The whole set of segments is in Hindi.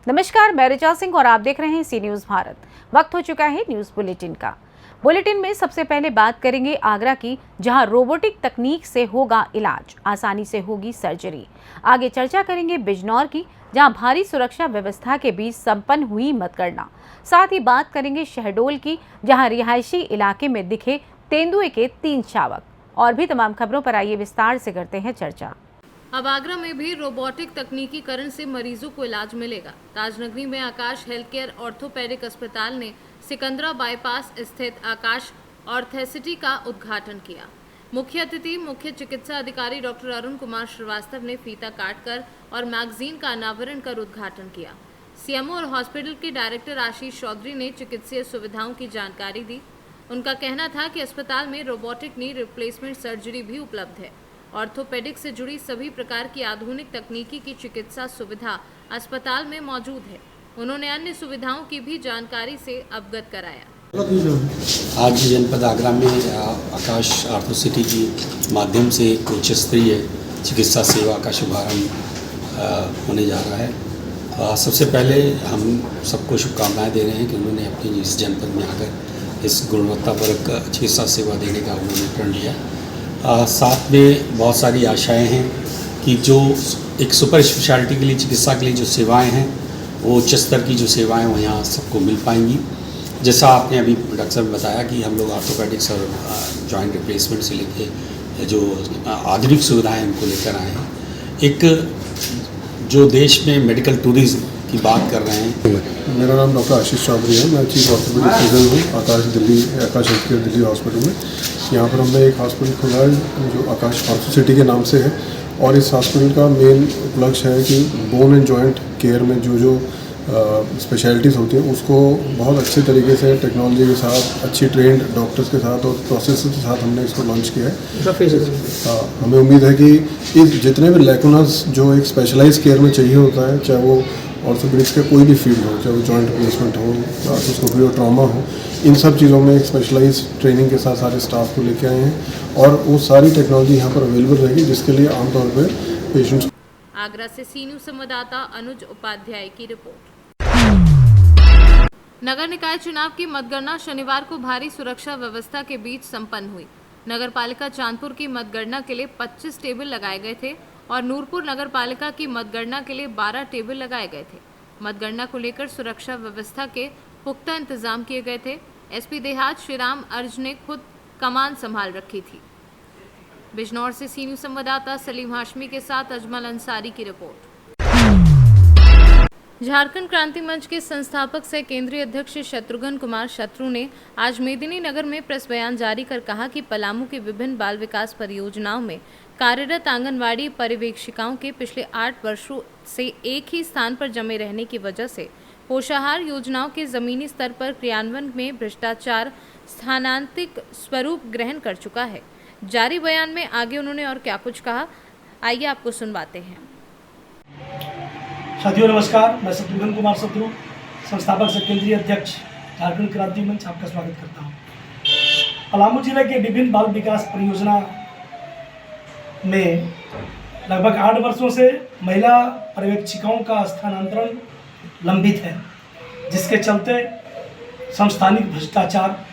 नमस्कार, मैं ऋचा सिंह और आप देख रहे हैं सी न्यूज भारत। वक्त हो चुका है न्यूज बुलेटिन का। बुलेटिन में सबसे पहले बात करेंगे आगरा की, जहां रोबोटिक तकनीक से होगा इलाज, आसानी से होगी सर्जरी। आगे चर्चा करेंगे बिजनौर की, जहां भारी सुरक्षा व्यवस्था के बीच संपन्न हुई मतगणना। साथ ही बात करेंगे शहडोल की, जहां रिहायशी इलाके में दिखे तेंदुए के 3 शावक। और भी तमाम खबरों पर आइए विस्तार से करते हैं चर्चा। अब आगरा में भी रोबोटिक तकनीकीकरण से मरीजों को इलाज मिलेगा। ताजनगरी में आकाश हेल्थ केयर ऑर्थोपेडिक अस्पताल ने सिकंदरा बाईपास स्थित आकाश ऑर्थेसिटी का उद्घाटन किया। मुख्य अतिथि मुख्य चिकित्सा अधिकारी डॉक्टर अरुण कुमार श्रीवास्तव ने फीता काटकर और मैगजीन का अनावरण कर उद्घाटन किया। सीएमओ और हॉस्पिटल के डायरेक्टर आशीष चौधरी ने चिकित्सीय सुविधाओं की जानकारी दी। उनका कहना था कि अस्पताल में रोबोटिक नी रिप्लेसमेंट सर्जरी भी उपलब्ध है। ऑर्थोपेडिक से जुड़ी सभी प्रकार की आधुनिक तकनीकी की चिकित्सा सुविधा अस्पताल में मौजूद है। उन्होंने अन्य सुविधाओं की भी जानकारी से अवगत कराया। आज जनपद आगरा में आकाश ऑर्थोसिटी के माध्यम से एक उच्च स्तरीय चिकित्सा सेवा का शुभारंभ होने जा रहा है। सबसे पहले हम सबको शुभकामनाएं दे रहे हैं कि उन्होंने अपनी इस जनपद में आकर इस गुणवत्तापरक चिकित्सा सेवा देने का उन्होंने प्रण लिया। साथ में बहुत सारी आशाएं हैं कि जो एक सुपर स्पेशलिटी के लिए चिकित्सा के लिए जो सेवाएं हैं, वो उच्च स्तर की जो सेवाएं वो यहाँ सबको मिल पाएंगी। जैसा आपने अभी डॉक्टर साहब बताया कि हम लोग ऑर्थोपेडिक्स और जॉइंट रिप्लेसमेंट से लेके जो आधुनिक सुविधाएं उनको लेकर आए हैं। एक जो देश में मेडिकल टूरिज्म की बात कर रहे हैं। मेरा नाम डॉक्टर आशीष चौधरी है। मैं चीफ ऑर्थोपेडिक सर्जन हूँ आकाश हेल्थ केयर दिल्ली हॉस्पिटल में। यहाँ पर हमने एक हॉस्पिटल खोला है जो आकाश ऑर्थोसिटी के नाम से है, और इस हॉस्पिटल का मेन लक्ष्य है कि बोन एंड जॉइंट केयर में जो स्पेशलिटीज़ होती हैं उसको बहुत अच्छे तरीके से टेक्नोलॉजी के साथ, अच्छी ट्रेंड डॉक्टर्स के साथ और प्रोसेस के साथ हमने इसको लॉन्च किया है। हमें उम्मीद है कि इस जितने भी लैकुनास जो एक स्पेशलाइज केयर में चाहिए होता है, चाहे वो ऑर्थोपेडिक्स का कोई भी फील्ड हो, चाहे वो जॉइंट रिप्लेसमेंट हो, आर्थोस्कोपी हो, ट्रॉमा हो, इन सब चीज़ों में एक स्पेशलाइज ट्रेनिंग के साथ सारे स्टाफ को लेके आए हैं, और वो सारी टेक्नोलॉजी यहाँ पर अवेलेबल रहेगी, जिसके लिए आमतौर पर पेशेंट्स। आगरा से सी न्यूज संवाददाता अनुज उपाध्याय की रिपोर्ट। नगर निकाय चुनाव की मतगणना शनिवार को भारी सुरक्षा व्यवस्था के बीच संपन्न हुई। नगर पालिका चांदपुर की मतगणना के लिए 25 टेबल लगाए गए थे और नूरपुर नगर पालिका की मतगणना के लिए 12 टेबल लगाए गए थे। मतगणना को लेकर सुरक्षा व्यवस्था के पुख्ता इंतजाम किए गए थे। एसपी देहात श्रीराम अर्ज ने खुद कमान संभाल रखी थी। बिजनौर से सी न्यूज संवाददाता सलीम हाशमी के साथ अजमल अंसारी की रिपोर्ट। झारखंड क्रांति मंच के संस्थापक सह केंद्रीय अध्यक्ष शत्रुघ्न कुमार शत्रु ने आज मेदिनीनगर में प्रेस बयान जारी कर कहा कि पलामू की विभिन्न बाल विकास परियोजनाओं में कार्यरत आंगनवाड़ी पर्यवेक्षिकाओं के पिछले 8 वर्षों से एक ही स्थान पर जमे रहने की वजह से पोषाहार योजनाओं के जमीनी स्तर पर क्रियान्वयन में भ्रष्टाचार स्थानांतरित स्वरूप ग्रहण कर चुका है। जारी बयान में आगे उन्होंने और क्या कुछ कहा, आइए आपको सुनवाते हैं। साथियों नमस्कार, मैं शत्रुघ्न कुमार शत्रु, संस्थापक से केंद्रीय अध्यक्ष झारखंड क्रांति मंच, आपका स्वागत करता हूं। पलामू जिले के विभिन्न बाल विकास परियोजना में लगभग 8 वर्षों से महिला पर्यवेक्षिकाओं का स्थानांतरण लंबित है, जिसके चलते संस्थानिक भ्रष्टाचार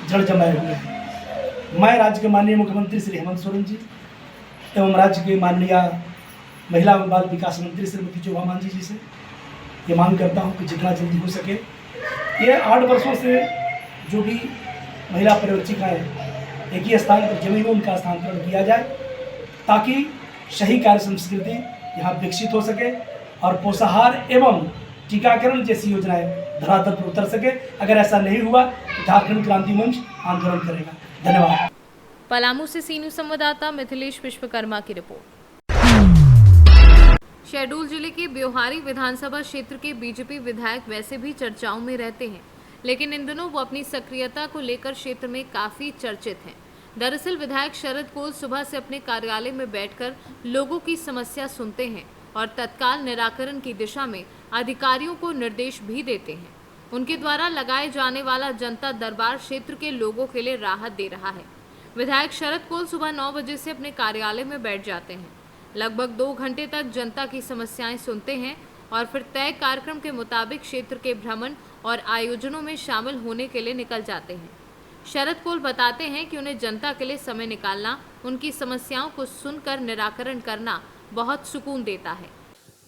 जड़ जमाए हुए हैं। मैं राज्य के माननीय मुख्यमंत्री श्री हेमंत सोरेन जी एवं राज्य के माननीय महिला एवं बाल विकास मंत्री श्रीमती शोभा मांझी जी से ये मांग करता हूँ कि जितना जल्दी हो सके ये 8 वर्षों से जो भी महिला पर्यवेक्षिकाएँ एक ही स्थान पर जमी हुई उनका स्थानांतरण किया जाए, ताकि सही कार्य संस्कृति यहाँ विकसित हो सके और पोषाहार एवं टीकाकरण जैसी योजनाएं धरातल पर उतर सके। अगर ऐसा नहीं हुआ तो झारखंड क्रांति मंच आंदोलन करेगा। धन्यवाद। पलामू से सी न्यूज संवाददाता मिथिलेश विश्वकर्मा की रिपोर्ट। शहडोल जिले के ब्योहारी विधानसभा क्षेत्र के बीजेपी विधायक वैसे भी चर्चाओं में रहते हैं, लेकिन इन दिनों वो अपनी सक्रियता को लेकर क्षेत्र में काफी चर्चित हैं। दरअसल विधायक शरद कोल सुबह से अपने कार्यालय में बैठकर लोगों की समस्या सुनते हैं और तत्काल निराकरण की दिशा में अधिकारियों को निर्देश भी देते हैं। उनके द्वारा लगाए जाने वाला जनता दरबार क्षेत्र के लोगों के लिए राहत दे रहा है। विधायक शरद कोल सुबह 9 बजे से अपने कार्यालय में बैठ जाते हैं। लगभग 2 घंटे तक जनता की समस्याएं सुनते हैं और फिर तय कार्यक्रम के मुताबिक क्षेत्र के भ्रमण और आयोजनों में शामिल होने के लिए निकल जाते हैं। शरद कोल बताते हैं कि उन्हें जनता के लिए समय निकालना, उनकी समस्याओं को सुनकर निराकरण करना बहुत सुकून देता है।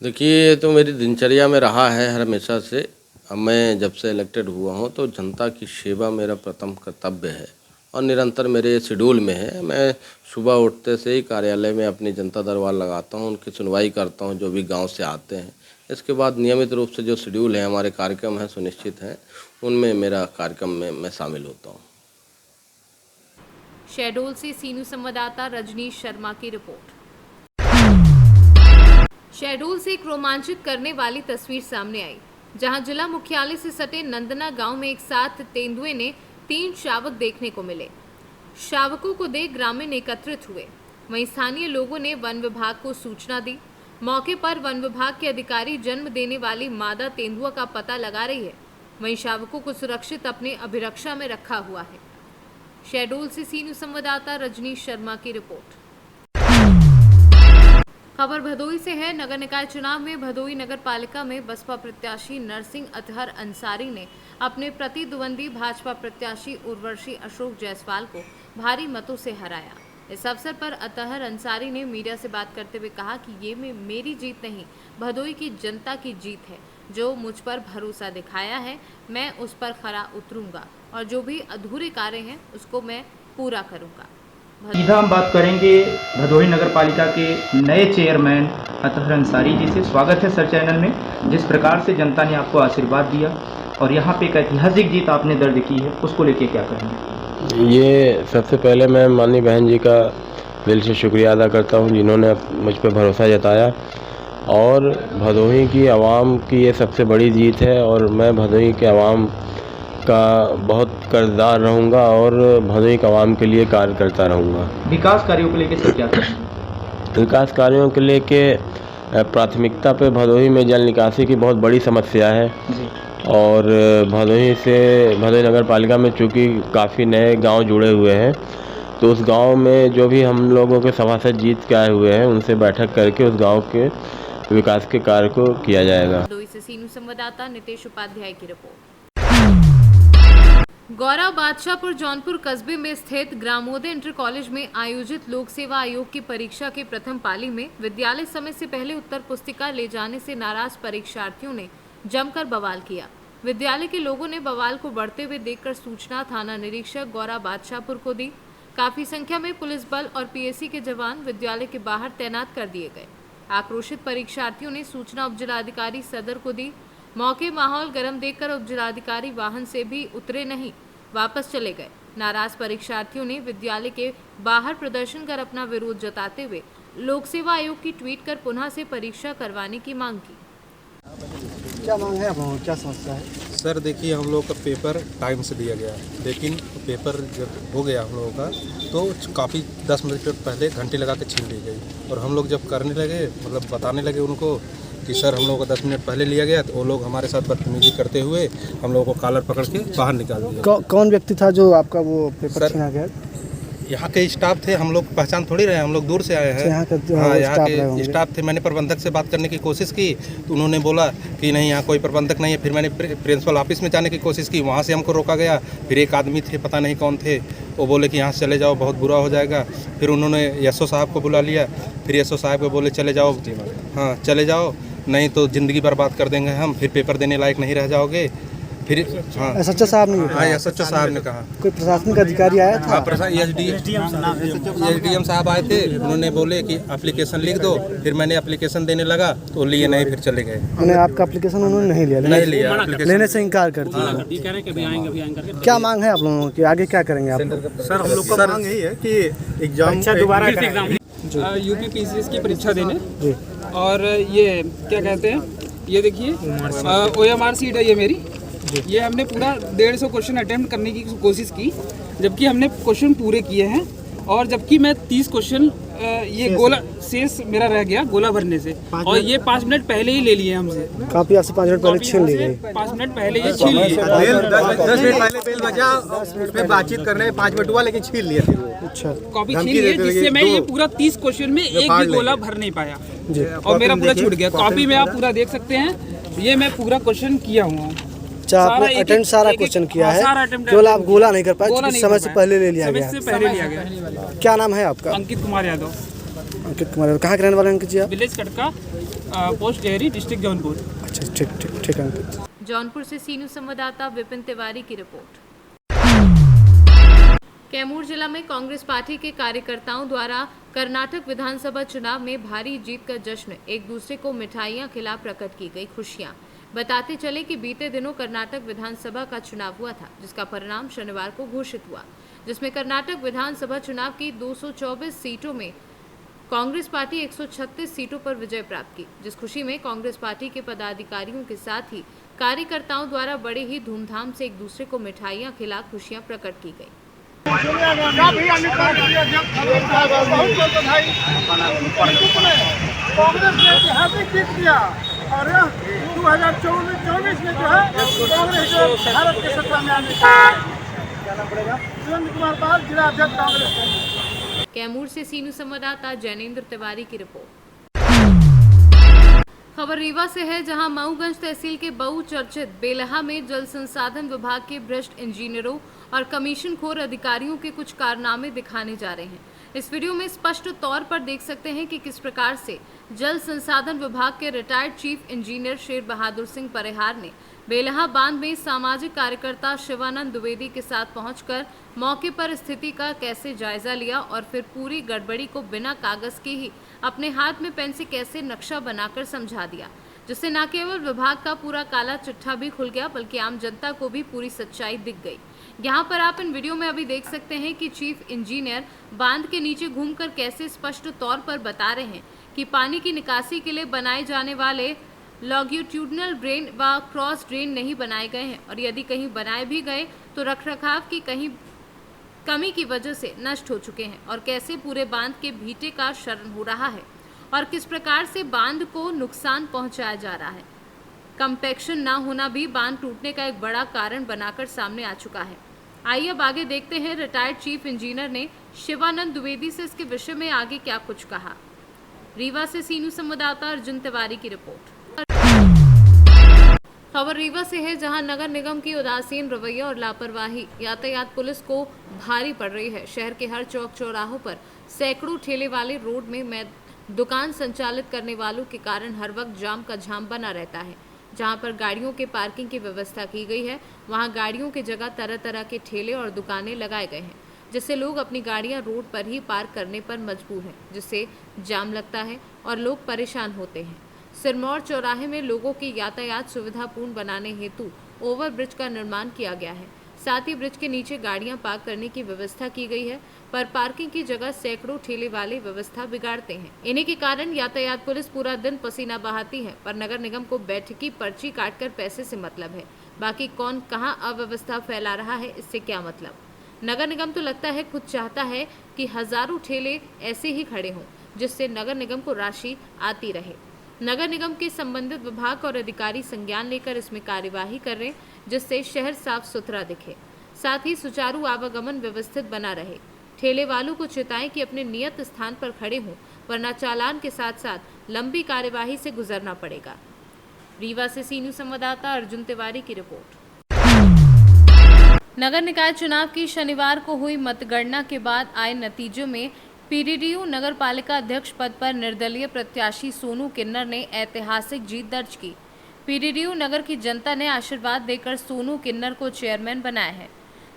देखिए, ये तो मेरी दिनचर्या में रहा है हमेशा से। अब मैं जब से इलेक्टेड हुआ हूँ तो जनता की सेवा मेरा प्रथम कर्तव्य है और निरंतर मेरे शेड्यूल में है। मैं सुबह उठते से ही कार्यालय में अपनी जनता दरबार लगाता हूँ, उनकी सुनवाई करता हूँ जो भी गांव से आते हैं। इसके बाद नियमित रूप से जो शेड्यूल है, हमारे कार्यक्रम हैं सुनिश्चित हैं, उनमें मेरा कार्यक्रम में मैं शामिल होता हूँ। शहडोल से सीनू संवाददाता रजनीश शर्मा की रिपोर्ट। शहडोल से एक रोमांचित करने वाली तस्वीर सामने आई, जहां जिला मुख्यालय से सटे नंदना गांव में एक साथ तेंदुए ने 3 शावक देखने को मिले। शावकों को देख ग्रामीण एकत्रित हुए। वहीं स्थानीय लोगों ने वन विभाग को सूचना दी। मौके पर वन विभाग के अधिकारी जन्म देने वाली मादा तेंदुआ का पता लगा रही है। वहीं शावकों को सुरक्षित अपने अभिरक्षा में रखा हुआ है। शहडोल से सीनू संवाददाता रजनीश शर्मा की रिपोर्ट। खबर भदोई से है। नगर निकाय चुनाव में भदोई नगर पालिका में बसपा प्रत्याशी नरसिंह अतहर अंसारी ने अपने प्रतिद्वंदी भाजपा प्रत्याशी उर्वशी अशोक जायसवाल को भारी मतों से हराया। इस अवसर पर अतहर अंसारी ने मीडिया से बात करते हुए कहा कि ये मेरी जीत नहीं, भदोई की जनता की जीत है। जो मुझ पर भरोसा दिखाया है, मैं उस पर खरा उतरूंगा और जो भी अधूरे कार्य हैं उसको मैं पूरा करूंगा। सीधा हम बात करेंगे भदोही नगर पालिका के नए चेयरमैन अतहर अंसारी जी से। स्वागत है सर चैनल में। जिस प्रकार से जनता ने आपको आशीर्वाद दिया और यहाँ पे एक ऐतिहासिक जीत आपने दर्ज की है, उसको लेके क्या कहेंगे? ये सबसे पहले मैं माननीय बहन जी का दिल से शुक्रिया अदा करता हूँ जिन्होंने मुझ पर भरोसा जताया, और भदोही की आवाम की ये सबसे बड़ी जीत है और मैं भदोही के आवाम का बहुत कर्जदार रहूँगा और भदोही के आवाम के लिए कार्य करता रहूँगा। विकास कार्यों को लेके सर क्या कहेंगे? विकास कार्यों के लेके प्राथमिकता पे भदोही में जल निकासी की बहुत बड़ी समस्या है जी। और भदोही नगर पालिका में चूँकि काफ़ी नए गांव जुड़े हुए हैं, तो उस गांव में जो भी हम लोगों के सभासद जीत के आए हुए हैं उनसे बैठक करके उस गांव के विकास के कार्य को किया जाएगा। भदोई से सीनू संवाददाता नितेश उपाध्याय की रिपोर्ट। गौरा बादशाहपुर जौनपुर कस्बे में स्थित ग्रामोदय इंटर कॉलेज में आयोजित लोक सेवा आयोग की परीक्षा के प्रथम पाली में विद्यालय समय से पहले उत्तर पुस्तिका ले जाने से नाराज परीक्षार्थियों ने जमकर बवाल किया। विद्यालय के लोगों ने बवाल को बढ़ते हुए देखकर सूचना थाना निरीक्षक गौरा बादशाहपुर को दी। काफी संख्या में पुलिस बल और पीएसी के जवान विद्यालय के बाहर तैनात कर दिए गए। आक्रोशित परीक्षार्थियों ने सूचना उपजिलाधिकारी सदर को दी। मौके माहौल गर्म देखकर उपजिलाधिकारी वाहन से भी उतरे नहीं, वापस चले गए। नाराज परीक्षार्थियों ने विद्यालय के बाहर प्रदर्शन कर अपना विरोध जताते हुए लोक सेवा आयोग की ट्वीट कर पुनः से परीक्षा करवाने की मांग की। क्या मांग है आप लोगों, क्या समस्या है? सर देखिए, हम लोग का पेपर टाइम से दिया गया, लेकिन पेपर जब हो गया हम लोगों का तो काफ़ी 10 मिनट पहले घंटी लगा के छीन ली गई। और हम लोग जब करने लगे, मतलब बताने लगे उनको कि सर हम लोगों को 10 मिनट पहले लिया गया, तो वो लोग हमारे साथ बदतमीजी करते हुए हम लोगों को कॉलर पकड़ के बाहर निकाल दिया। कौन व्यक्ति था जो आपका वो पेपर छीना गया? यहाँ के स्टाफ थे, हम लोग पहचान थोड़ी रहे, हम लोग दूर से आए हैं। यहाँ के स्टाफ थे। मैंने प्रबंधक से बात करने की कोशिश की तो उन्होंने बोला कि नहीं, यहाँ कोई प्रबंधक नहीं है। फिर मैंने प्रिंसिपल ऑफिस में जाने की कोशिश की, वहाँ से हमको रोका गया। फिर एक आदमी थे, पता नहीं कौन थे, वो बोले कि यहाँ से चले जाओ, बहुत बुरा हो जाएगा। फिर उन्होंने एसओ साहब को बुला लिया। फिर एसओ साहब को बोले चले जाओ, हाँ चले जाओ, नहीं तो ज़िंदगी बर्बाद कर देंगे हम, फिर पेपर देने लायक नहीं रह जाओगे। फिर हाँ एसएचओ साहब ने हाँ एसएचओ साहब ने कहा। कोई प्रशासनिक अधिकारी आया था? हाँ, एसडीएम साहब आए थे। उन्होंने बोले कि एप्लीकेशन लिख दो। फिर मैंने एप्लीकेशन देने लगा तो लिए नहीं, फिर चले गए। मैंने आपका एप्लीकेशन उन्होंने नहीं लिया? नहीं लिया, लेने से इनकार कर दिया। क्या मांग है आप लोगों की, आगे क्या करेंगे आप? सर हम लोग का मांग यही है कि एग्जाम दोबारा यूपीपीसीएस की परीक्षा देने। और ये क्या कहते हैं, ये देखिए OMR सीट है ये मेरी। ये हमने पूरा 150 क्वेश्चन अटेम्प्ट करने की कोशिश की, जबकि हमने क्वेश्चन पूरे किए हैं और जबकि मैं 30 क्वेश्चन ये गोला शेष मेरा रह गया गोला भरने से, और ये 5 मिनट पहले ही ले लिए हमसे। काफी आपसे 5 मिनट पहले छीन ली गई। 5 मिनट पहले ये छीन लिए। 10 मिनट पहले बेल बजा, उस पे बातचीत करने 5 मिनट हुआ, लेकिन छीन लिया। अच्छा, कॉपी छीन लिए, जिससे मैं ये पूरा 30 क्वेश्चन में एक भी गोला भर नहीं पाया और मेरा पूरा छूट गया। कॉपी में आप पूरा देख सकते हैं, ये मैं पूरा क्वेश्चन किया हूँ। अच्छा, आपने अटेम्प्ट सारा क्वेश्चन किया है, केवल आप गोला नहीं कर पाए, क्योंकि समय से पहले ले लिया गया। समय से पहले लिया गया। क्या नाम है आपका? अंकित कुमार यादव। अंकित कुमार यादव, कहाँ के रहने वाले अंकित जी आप? विलेज कटका, पोस्ट डेहरी, डिस्ट्रिक्ट जौनपुर। अच्छा, ठीक अंकित। जौनपुर से सी न्यूज़ संवाददाता विपिन तिवारी की रिपोर्ट। कैमूर जिला में कांग्रेस पार्टी के कार्यकर्ताओं द्वारा कर्नाटक विधानसभा चुनाव में भारी जीत का जश्न, एक दूसरे को मिठाइयां खिला प्रकट की गई खुशियां। बताते चले कि बीते दिनों कर्नाटक विधानसभा का चुनाव हुआ था, जिसका परिणाम शनिवार को घोषित हुआ, जिसमें कर्नाटक विधानसभा चुनाव की 224 सीटों में कांग्रेस पार्टी 136 सीटों पर विजय प्राप्त की। जिस खुशी में कांग्रेस पार्टी के पदाधिकारियों के साथ ही कार्यकर्ताओं द्वारा बड़े ही धूमधाम से एक दूसरे को मिठाइयां खिला खुशियां प्रकट की गई। कांग्रेस ने ऐतिहासिक जीत किया और 2024 में जो है कांग्रेस जो भारत के सत्ता में आने सुरेंद्र कुमार पाल, जिला अध्यक्ष कांग्रेस। कैमूर से सी न्यूज़ संवाददाता जैनेंद्र तिवारी की रिपोर्ट। खबर रीवा से है, जहां मऊगंज तहसील के बहुचर्चित बेलहा में जल संसाधन विभाग के भ्रष्ट इंजीनियरों और कमीशन खोर अधिकारियों के कुछ कारनामे दिखाने जा रहे हैं। इस वीडियो में स्पष्ट तौर पर देख सकते हैं कि किस प्रकार से जल संसाधन विभाग के retired chief engineer Sher Bahadur Singh Parihar ने बेलहा बांध में सामाजिक कार्यकर्ता शिवानंद द्विवेदी के साथ पहुंचकर मौके पर स्थिति का कैसे जायजा लिया और फिर पूरी गड़बड़ी को बिना कागज के ही अपने हाथ में पेन से कैसे नक्शा बनाकर समझा दिया, जिससे न केवल विभाग का पूरा काला चिट्ठा भी खुल गया, बल्कि आम जनता को भी पूरी सच्चाई दिख गई। यहाँ पर आप इन वीडियो में अभी देख सकते हैं कि चीफ इंजीनियर बांध के नीचे घूमकर कैसे स्पष्ट तौर पर बता रहे हैं कि पानी की निकासी के लिए बनाए जाने वाले लॉन्गिट्यूडनल ड्रेन व क्रॉस ड्रेन नहीं बनाए गए हैं, और यदि कहीं बनाए भी गए तो रखरखाव की कहीं कमी की वजह से नष्ट हो चुके हैं, और कैसे पूरे बांध के भीटे का क्षरण हो रहा है और किस प्रकार से बांध को नुकसान पहुंचाया जा रहा है। कंपैक्शन ना होना भी बांध टूटने का एक बड़ा कारण बनाकर सामने आ चुका है। आइए अब आगे देखते हैं रिटायर्ड चीफ इंजीनियर ने शिवानंद द्विवेदी से इसके विषय में आगे क्या कुछ कहा। रीवा से सी न्यूज़ संवाददाता अर्जुन तिवारी की रिपोर्ट। खबर रीवा से है, जहां नगर निगम की उदासीन रवैया और लापरवाही यातायात पुलिस को भारी पड़ रही है। शहर के हर चौक चौराहों पर सैकड़ों ठेले वाले रोड में दुकान संचालित करने वालों के कारण हर वक्त जाम का झाम बना रहता है। जहां पर गाड़ियों के पार्किंग की व्यवस्था की गई है, वहां गाड़ियों की जगह तरह तरह के ठेले और दुकानें लगाए गए हैं, जिससे लोग अपनी गाड़ियां रोड पर ही पार्क करने पर मजबूर हैं, जिससे जाम लगता है और लोग परेशान होते हैं। सिरमौर चौराहे में लोगों की यातायात सुविधापूर्ण बनाने हेतु ओवरब्रिज का निर्माण किया गया है। साथ ही ब्रिज के नीचे गाड़ियां पार्क करने की व्यवस्था की गई है, पर पार्किंग की जगह सैकड़ों ठेले वाले व्यवस्था बिगाड़ते हैं। इन्हीं के कारण यातायात पुलिस पूरा दिन पसीना बहाती है, पर नगर निगम को बैठकी पर्ची काटकर पैसे से मतलब है। बाकी कौन कहां अव्यवस्था फैला रहा है, इससे क्या मतलब। नगर निगम तो लगता है खुद चाहता है कि हजारों ठेले ऐसे ही खड़े हों, जिससे नगर निगम को राशि आती रहे। नगर निगम के संबंधित विभाग और अधिकारी संज्ञान लेकर इसमें कार्यवाही कर रहे, जिससे शहर साफ सुथरा दिखे, साथ ही सुचारू आवागमन व्यवस्थित बना रहे। ठेले वालों को चेताएं कि अपने नियत स्थान पर खड़े हों, वरना चालान के साथ साथ लंबी कार्यवाही से गुजरना पड़ेगा। रीवा से सी न्यूज़ संवाददाता अर्जुन तिवारी की रिपोर्ट। नगर निकाय चुनाव की शनिवार को हुई मतगणना के बाद आए नतीजों में पीडीडीयू नगर पालिका अध्यक्ष पद पर निर्दलीय प्रत्याशी सोनू किन्नर ने ऐतिहासिक जीत दर्ज की। पीडीडीयू नगर की जनता ने आशीर्वाद देकर सोनू किन्नर को चेयरमैन बनाया है।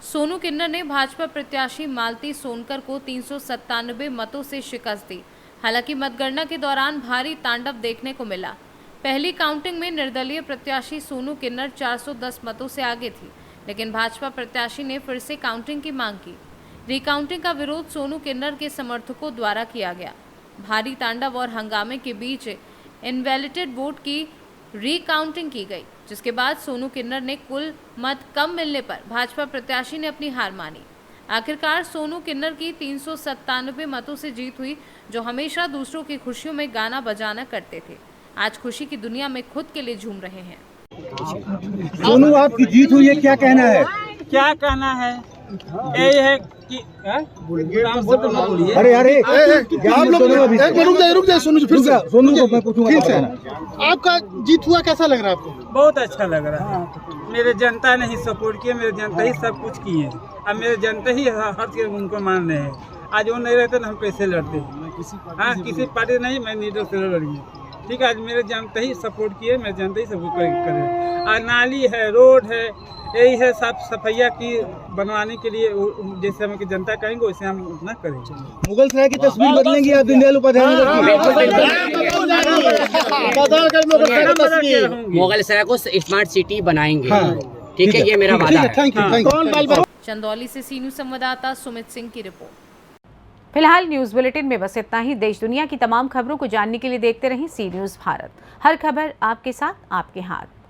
सोनू किन्नर ने भाजपा प्रत्याशी मालती सोनकर को 397 मतों से शिकस्त दी। हालांकि मतगणना के दौरान भारी तांडव देखने को मिला। पहली काउंटिंग में निर्दलीय प्रत्याशी सोनू किन्नर 410 मतों से आगे थी, लेकिन भाजपा प्रत्याशी ने फिर से काउंटिंग की मांग की। रिकाउंटिंग का विरोध सोनू किन्नर के समर्थकों द्वारा किया गया। भारी तांडव और हंगामे के बीच इनवैलिडेट वोट की रिकाउंटिंग की गई, जिसके बाद सोनू किन्नर ने कुल मत कम मिलने पर भाजपा प्रत्याशी ने अपनी हार मानी। आखिरकार सोनू किन्नर की 397 मतों से जीत हुई, जो हमेशा दूसरों की खुशियों में गाना बजाना करते थे। आज खुशी की दुनिया में खुद के लिए झूम रहे हैं। सोनू, आपकी जीत हुई है, क्या कहना है? क्या कहना है, यही है कि अरे आप लोग एक मिनट रुक जाए सोनू जी, फिर से सोनू को मैं पूछूंगा। ठीक है, आपका जीत हुआ, कैसा लग रहा है आपको? बहुत अच्छा लग रहा है। मेरे जनता ने ही सपोर्ट किया, मेरे जनता ही सब कुछ किए। अब मेरे जनता ही हर चीज उनको मान रहे हैं। आज वो नहीं रहते तो हम कैसे लड़ते? हाँ, किसी पार्टी नहीं, मैं नीडो से लड़ी। ठीक है, आज मेरे जनता ही सपोर्ट किए, मेरे जनता ही सब करे। आज नाली है, रोड है, यही है साफ सफाइया की बनवाने के लिए जैसे हम की जनता कहेंगे वैसे हम उतना करेंगे। मुगल सराय की तस्वीर बदलेंगी आप दीनदयाल उपाध्याय मुगल सराय को स्मार्ट सिटी बनाएंगे। ठीक है, ये मेरा वादा है। चंदौली से सी न्यूज़ संवाददाता सुमित सिंह की रिपोर्ट। फिलहाल न्यूज बुलेटिन में बस इतना ही। देश दुनिया की तमाम खबरों को जानने के लिए देखते रहें सी न्यूज़ भारत। हर खबर आपके साथ, आपके हाथ।